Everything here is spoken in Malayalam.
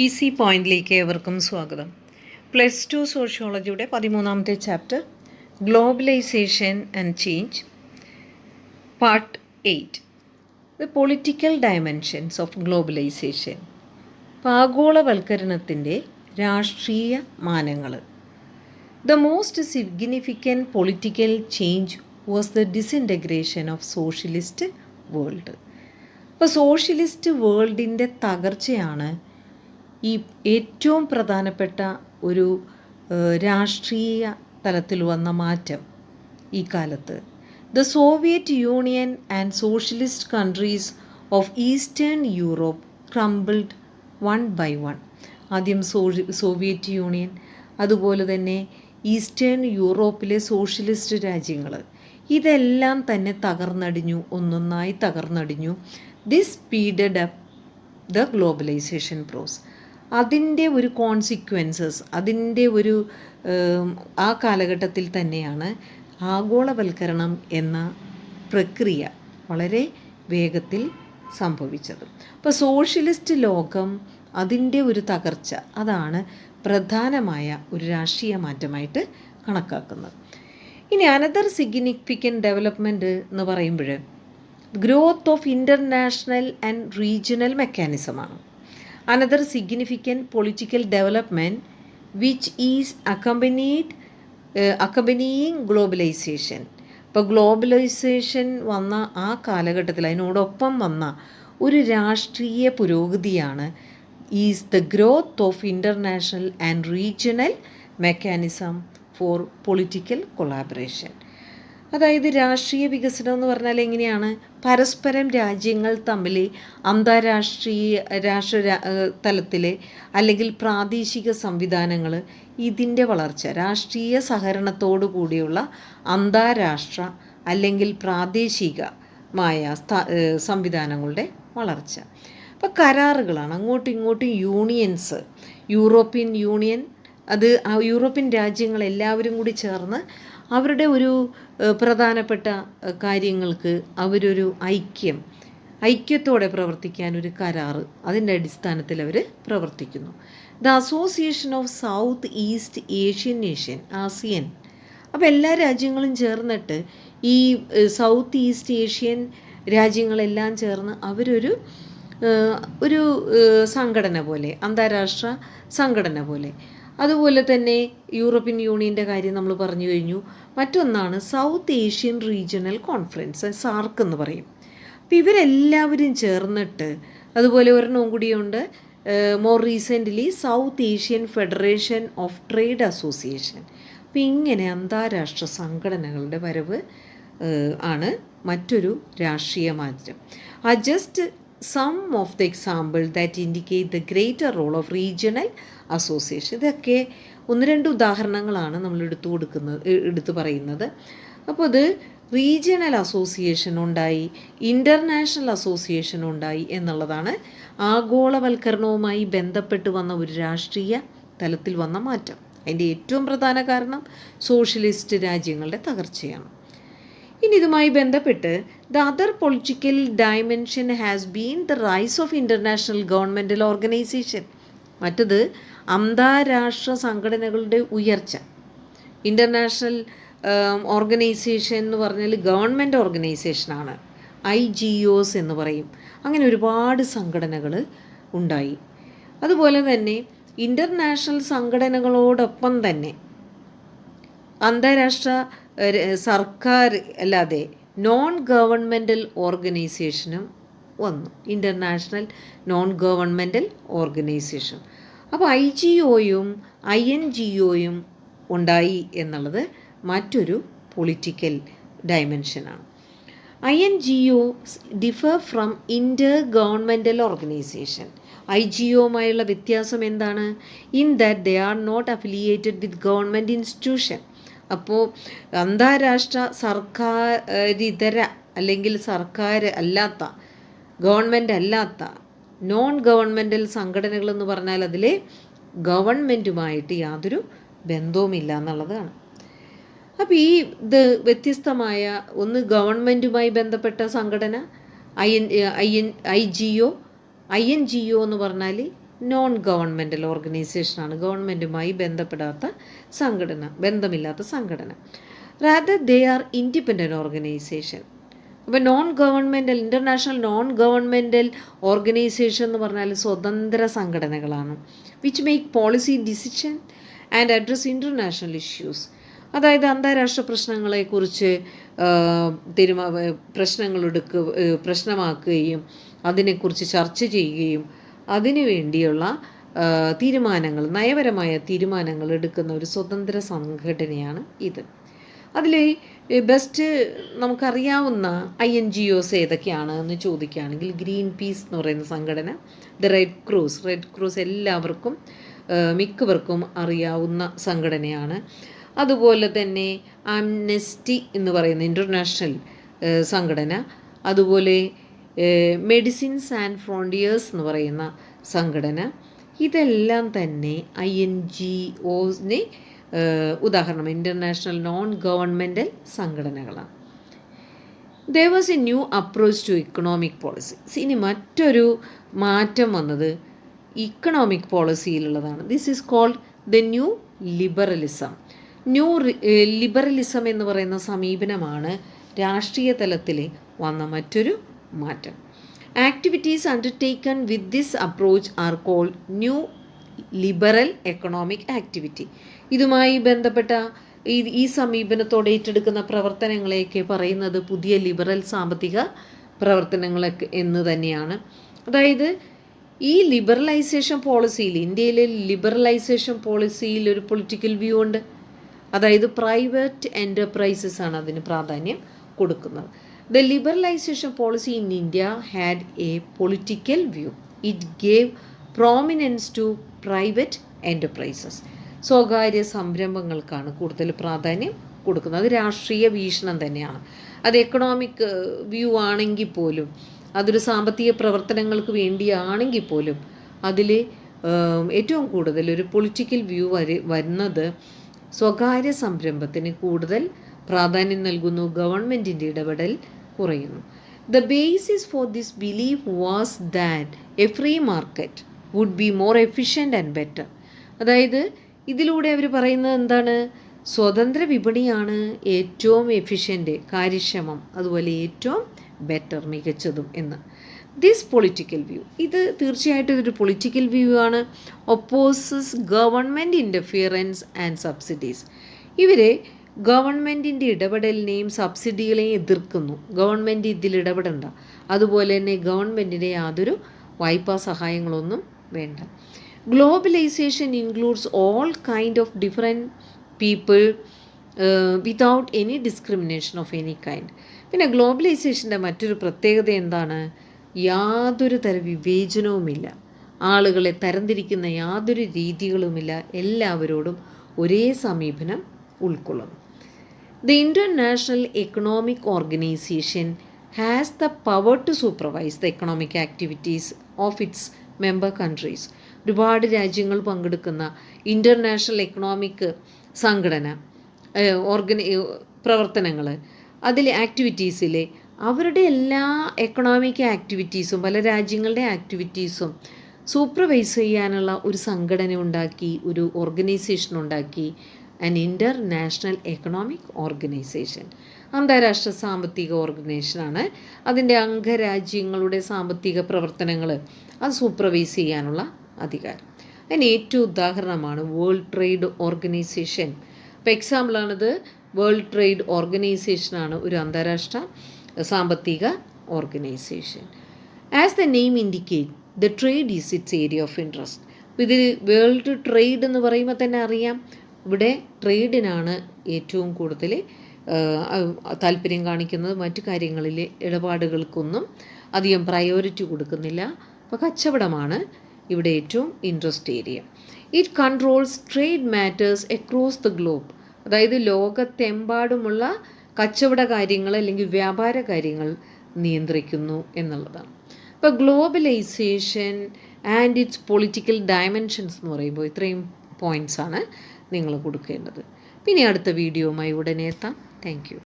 ഈസി പോയിന്റിലേക്ക് ഏവർക്കും സ്വാഗതം. +2 സോഷ്യോളജിയുടെ 13ാമത്തെ chapter globalization and change, part 8, the political dimensions of globalization. ആഗോളവൽക്കരണത്തിൻ്റെ രാഷ്ട്രീയ മാനങ്ങൾ. The most significant political change was the disintegration of socialist world. അപ്പോൾ സോഷ്യലിസ്റ്റ് വേൾഡിൻ്റെ തകർച്ചയാണ് ഈ ഏറ്റവും പ്രധാനപ്പെട്ട ഒരു രാഷ്ട്രീയ തലത്തിൽ വന്ന മാറ്റം ഈ കാലത്ത്. The Soviet Union and socialist countries of Eastern Europe crumbled one by one. ആദ്യം സോവിയറ്റ് യൂണിയൻ, അതുപോലെ തന്നെ ഈസ്റ്റേൺ യൂറോപ്പിലെ സോഷ്യലിസ്റ്റ് രാജ്യങ്ങൾ, ഇതെല്ലാം തന്നെ തകർന്നടിഞ്ഞു, ഒന്നൊന്നായി തകർന്നടിഞ്ഞു. This speeded up the globalization process. അതിൻ്റെ ഒരു കോൺസിക്വൻസസ്, അതിൻ്റെ ഒരു ആ കാലഘട്ടത്തിൽ തന്നെയാണ് ആഗോളവൽക്കരണം എന്ന പ്രക്രിയ വളരെ വേഗത്തിൽ സംഭവിച്ചത്. അപ്പോൾ സോഷ്യലിസ്റ്റ് ലോകം, അതിൻ്റെ ഒരു തകർച്ച, അതാണ് പ്രധാനമായ ഒരു രാഷ്ട്രീയ മാറ്റമായിട്ട് കണക്കാക്കുന്നത്. ഇനി അനദർ സിഗ്നിഫിക്കൻറ്റ് ഡെവലപ്മെൻറ്റ് എന്ന് പറയുമ്പോൾ growth of international and regional മെക്കാനിസമാണ്. Another significant political development which is accompanying globalization. ഇപ്പോൾ ഗ്ലോബലൈസേഷൻ വന്ന ആ കാലഘട്ടത്തിൽ അതിനോടൊപ്പം വന്ന ഒരു രാഷ്ട്രീയ പുരോഗതിയാണ് is the growth of international and regional mechanism for political collaboration. അതായത് രാഷ്ട്രീയ വികസനം എന്ന് പറഞ്ഞാൽ എങ്ങനെയാണ്? പരസ്പരം രാജ്യങ്ങൾ തമ്മിൽ രാഷ്ട്ര തലത്തിൽ അല്ലെങ്കിൽ പ്രാദേശിക സംവിധാനങ്ങൾ, ഇതിൻ്റെ വളർച്ച, രാഷ്ട്രീയ സഹകരണത്തോടു കൂടിയുള്ള അന്താരാഷ്ട്ര അല്ലെങ്കിൽ പ്രാദേശികമായ സംവിധാനങ്ങളുടെ വളർച്ച. അപ്പോൾ കരാറുകളാണ്, അങ്ങോട്ടും ഇങ്ങോട്ടും യൂണിയൻസ്, യൂറോപ്യൻ യൂണിയൻ, അത് യൂറോപ്യൻ രാജ്യങ്ങളെല്ലാവരും കൂടി ചേർന്ന് അവരുടെ ഒരു പ്രധാനപ്പെട്ട കാര്യങ്ങൾക്ക് അവരൊരു ഐക്യത്തോടെ പ്രവർത്തിക്കാൻ ഒരു കരാറ്, അതിൻ്റെ അടിസ്ഥാനത്തിൽ അവർ പ്രവർത്തിക്കുന്നു. The association of south east Asian nation, ASEAN. അപ്പോൾ എല്ലാ രാജ്യങ്ങളും ചേർന്നിട്ട് ഈ സൗത്ത് ഈസ്റ്റ് ഏഷ്യൻ രാജ്യങ്ങളെല്ലാം ചേർന്ന് അവരൊരു സംഘടന പോലെ, അന്താരാഷ്ട്ര സംഘടന പോലെ. അതുപോലെ തന്നെ യൂറോപ്യൻ യൂണിയൻ്റെ കാര്യം നമ്മൾ പറഞ്ഞു കഴിഞ്ഞു. മറ്റൊന്നാണ് സൗത്ത് ഏഷ്യൻ റീജിയണൽ കോൺഫറൻസ്, സാർക്ക് എന്ന് പറയും. അപ്പോൾ ഇവരെല്ലാവരും ചേർന്നിട്ട്, അതുപോലെ ഒരെണ്ണവും കൂടിയുണ്ട് more recently south Asian federation of trade association. അപ്പോൾ ഇങ്ങനെ അന്താരാഷ്ട്ര സംഘടനകളുടെ വരവ് ആണ് മറ്റൊരു രാഷ്ട്രീയ മാറ്റം. Just some of the examples that indicate the greater role of regional association. ഇതൊക്കെ ഒന്ന് രണ്ട് ഉദാഹരണങ്ങളാണ് നമ്മൾ എടുത്തു പറയുന്നത്. അപ്പോൾ അത് റീജിയണൽ അസോസിയേഷൻ ഉണ്ടായി, ഇൻ്റർനാഷണൽ അസോസിയേഷൻ ഉണ്ടായി എന്നുള്ളതാണ് ആഗോളവൽക്കരണവുമായി ബന്ധപ്പെട്ട് വന്ന ഒരു രാഷ്ട്രീയ തലത്തിൽ വന്ന മാറ്റം. അതിൻ്റെ ഏറ്റവും പ്രധാന കാരണം സോഷ്യലിസ്റ്റ് രാജ്യങ്ങളുടെ തകർച്ചയാണ്. ഇനി ഇതുമായി ബന്ധപ്പെട്ട് the other political dimension has been the rise of international governmental organisation. മറ്റത് അന്താരാഷ്ട്ര സംഘടനകളുടെ ഉയർച്ച. ഇൻ്റർനാഷണൽ ഓർഗനൈസേഷൻ എന്ന് പറഞ്ഞാൽ ഗവൺമെൻറ് ഓർഗനൈസേഷനാണ്, IGOs എന്ന് പറയും. അങ്ങനെ ഒരുപാട് സംഘടനകൾ ഉണ്ടായി. അതുപോലെ തന്നെ ഇൻ്റർനാഷണൽ സംഘടനകളോടൊപ്പം തന്നെ അന്താരാഷ്ട്ര സർക്കാർ അല്ലാതെ നോൺ ഗവൺമെൻറ്റൽ ഓർഗനൈസേഷനും വന്നു, ഇൻ്റർനാഷണൽ നോൺ ഗവൺമെൻറ്റൽ ഓർഗനൈസേഷൻ. അപ്പോൾ IGOയും INGOയും ഉണ്ടായി എന്നുള്ളത് മറ്റൊരു പൊളിറ്റിക്കൽ ഡയമെൻഷനാണ്. INGO differ from inter governmental organization. IGOയുമായുള്ള വ്യത്യാസം എന്താണ്? In that they are not affiliated with government institution. അപ്പോൾ അന്താരാഷ്ട്ര സർക്കാരിതര അല്ലെങ്കിൽ സർക്കാർ അല്ലാത്ത, ഗവൺമെൻറ് അല്ലാത്ത നോൺ ഗവൺമെൻറ്റൽ സംഘടനകളെന്ന് പറഞ്ഞാൽ അതിൽ ഗവൺമെൻറ്റുമായിട്ട് യാതൊരു ബന്ധവുമില്ല എന്നുള്ളതാണ്. അപ്പോൾ ഈ വ്യത്യസ്തമായ ഒന്ന് ഗവൺമെൻറ്റുമായി ബന്ധപ്പെട്ട സംഘടന INGO എന്ന് പറഞ്ഞാൽ നോൺ ഗവൺമെൻറ്റൽ ഓർഗനൈസേഷനാണ്, ഗവൺമെൻറ്റുമായി ബന്ധമില്ലാത്ത സംഘടന. Rather they are independent organization. അപ്പോൾ ഇൻ്റർനാഷണൽ നോൺ ഗവൺമെൻറ്റൽ ഓർഗനൈസേഷൻ എന്ന് പറഞ്ഞാൽ സ്വതന്ത്ര സംഘടനകളാണ്. Which make policy decision and address international issues. അതായത് അന്താരാഷ്ട്ര പ്രശ്നങ്ങളെക്കുറിച്ച് പ്രശ്നമാക്കുകയും അതിനെക്കുറിച്ച് ചർച്ച ചെയ്യുകയും അതിനു വേണ്ടിയുള്ള നയപരമായ തീരുമാനങ്ങൾ എടുക്കുന്ന ഒരു സ്വതന്ത്ര സംഘടനയാണ് ഇത്. അതിൽ ബെസ്റ്റ് നമുക്കറിയാവുന്ന INGOs ഏതൊക്കെയാണ് എന്ന് ചോദിക്കുകയാണെങ്കിൽ ഗ്രീൻ പീസ് എന്ന് പറയുന്ന സംഘടന, റെഡ് ക്രോസ് എല്ലാവർക്കും മിക്കവർക്കും അറിയാവുന്ന സംഘടനയാണ്. അതുപോലെ തന്നെ ആംനെസ്റ്റി എന്ന് പറയുന്ന ഇൻ്റർനാഷണൽ സംഘടന, അതുപോലെ മെഡിസിൻസ് ആൻഡ് ഫ്രോണ്ടിയേഴ്സ് എന്ന് പറയുന്ന സംഘടന, ഇതെല്ലാം തന്നെ INGOs ഉദാഹരണം, ഇൻ്റർനാഷണൽ നോൺ ഗവൺമെൻറ്റൽ സംഘടനകളാണ്. there was a new approach to economic policy. ഇനി മറ്റൊരു മാറ്റം വന്നത് ഇക്കണോമിക് പോളിസിയിലുള്ളതാണ്. This is called the new liberalism. Liberalism എന്ന് പറയുന്ന സമീപനമാണ് രാഷ്ട്രീയ തലത്തിൽ വന്ന മറ്റൊരു മാറ്റം. Activities undertaken with this approach are called new liberal economic activity. ഇതുമായി ബന്ധപ്പെട്ട ഈ സമീപനത്തോടെ ഏറ്റെടുക്കുന്ന പ്രവർത്തനങ്ങളെയൊക്കെ പറയുന്നത് പുതിയ ലിബറൽ സാമ്പത്തിക പ്രവർത്തനങ്ങളൊക്കെ എന്ന് തന്നെയാണ്. അതായത് ഈ ലിബറലൈസേഷൻ പോളിസിയിൽ, ഇന്ത്യയിലെ ലിബറലൈസേഷൻ പോളിസിയിൽ ഒരു പൊളിറ്റിക്കൽ വ്യൂ ഉണ്ട്. അതായത് പ്രൈവറ്റ് എൻ്റർപ്രൈസസ് ആണ് അതിന് പ്രാധാന്യം കൊടുക്കുന്നത്. The liberalization policy in India had a political view. It gave prominence to private enterprises. സ്വകാര്യ സംരംഭങ്ങൾക്കാണ് കൂടുതൽ പ്രാധാന്യം കൊടുക്കുന്നത്. അത് രാഷ്ട്രീയ വീക്ഷണം തന്നെയാണ്. അത് എക്കണോമിക് വ്യൂ ആണെങ്കിൽ പോലും, അതൊരു സാമ്പത്തിക പ്രവർത്തനങ്ങൾക്ക് വേണ്ടിയാണെങ്കിൽ പോലും, അതിൽ ഏറ്റവും കൂടുതൽ ഒരു പൊളിറ്റിക്കൽ വ്യൂ വരുന്നത് സ്വകാര്യ സംരംഭത്തിന് കൂടുതൽ പ്രാധാന്യം നൽകുന്നു, ഗവൺമെൻറ്റിൻ്റെ ഇടപെടൽ കുറയുന്നു. The basis for this belief was that a free market would be more efficient and better. അതായത് ഇതിലൂടെ അവർ പറയുന്നത് എന്താണ്? സ്വതന്ത്ര വിപണിയാണ് ഏറ്റവും എഫിഷ്യൻ്റ്, കാര്യക്ഷമം, അതുപോലെ ഏറ്റവും ബെറ്റർ, മികച്ചതും എന്ന്. ദിസ് പൊളിറ്റിക്കൽ വ്യൂ, ഇത് തീർച്ചയായിട്ടും ഇതൊരു പൊളിറ്റിക്കൽ വ്യൂ ആണ്. Opposes government interference and subsidies. ഇവർ ഗവൺമെൻറ്റിൻ്റെ ഇടപെടലിനെയും സബ്സിഡികളെയും എതിർക്കുന്നു. ഗവൺമെൻറ് ഇതിൽ ഇടപെടണ്ട, അതുപോലെ തന്നെ ഗവൺമെൻറ്റിൻ്റെ യാതൊരു വായ്പാ സഹായങ്ങളൊന്നും വേണ്ട. Globalization includes all kind of different people without any discrimination of any kind. പിന്നെ ഗ്ലോബലൈസേഷൻ്റെ മറ്റൊരു പ്രത്യേകത എന്താണ്? യാതൊരു തര വിവേചനവുമില്ല, ആളുകളെ തരംതിരിക്കുന്ന യാതൊരു രീതികളുമില്ല, എല്ലാവരോടും ഒരേ സമീപനം ഉൾക്കൊള്ളുന്നു. The International Economic Organization has the power to supervise the economic activities of its member countries. ഒരുപാട് രാജ്യങ്ങൾ പങ്കെടുക്കുന്ന ഇൻ്റർനാഷണൽ എക്കണോമിക് സംഘടന പ്രവർത്തനങ്ങൾ, അതിലെ ആക്ടിവിറ്റീസിലെ അവരുടെ എല്ലാ എക്കണോമിക് ആക്ടിവിറ്റീസും, പല രാജ്യങ്ങളുടെ ആക്ടിവിറ്റീസും സൂപ്പർവൈസ് ചെയ്യാനുള്ള ഒരു സംഘടന ഉണ്ടാക്കി, ഒരു ഓർഗനൈസേഷൻ ഉണ്ടാക്കി. ആൻ ഇൻ്റർനാഷണൽ എക്കണോമിക് ഓർഗനൈസേഷൻ, അന്താരാഷ്ട്ര സാമ്പത്തിക ഓർഗനൈസേഷനാണ്. അതിൻ്റെ അംഗരാജ്യങ്ങളുടെ സാമ്പത്തിക പ്രവർത്തനങ്ങൾ അത് സൂപ്പർവൈസ് ചെയ്യാനുള്ള അധികാരം. അതിന് ഏറ്റവും ഉദാഹരണമാണ് വേൾഡ് ട്രേഡ് ഓർഗനൈസേഷൻ. ഇപ്പോൾ എക്സാമ്പിളാണിത്. വേൾഡ് ട്രേഡ് ഓർഗനൈസേഷനാണ് ഒരു അന്താരാഷ്ട്ര സാമ്പത്തിക organisation. As the name indicate, the trade is it's area of interest. അപ്പോൾ ഇതിൽ വേൾഡ് ട്രേഡ് എന്ന് പറയുമ്പോൾ തന്നെ അറിയാം, ഇവിടെ ട്രേഡിനാണ് ഏറ്റവും കൂടുതൽ താല്പര്യം കാണിക്കുന്നത്. മറ്റു കാര്യങ്ങളിലെ ഇടപാടുകൾക്കൊന്നും അധികം പ്രയോറിറ്റി കൊടുക്കുന്നില്ല. അപ്പോൾ കച്ചവടമാണ് ഇവിടെ ഏറ്റവും interest area. It controls trade matters across the globe. അതായത് ലോകത്തെമ്പാടുമുള്ള കച്ചവട കാര്യങ്ങൾ അല്ലെങ്കിൽ വ്യാപാര കാര്യങ്ങൾ നിയന്ത്രിക്കുന്നു എന്നുള്ളതാണ്. ഇപ്പോൾ globalization and its political dimensions എന്ന് പറയുമ്പോൾ ഇത്രയും പോയിൻറ്റ്സാണ് നിങ്ങൾ കൊടുക്കേണ്ടത്. പിന്നെ അടുത്ത വീഡിയോയുമായി ഉടനെ എത്താം. Thank you.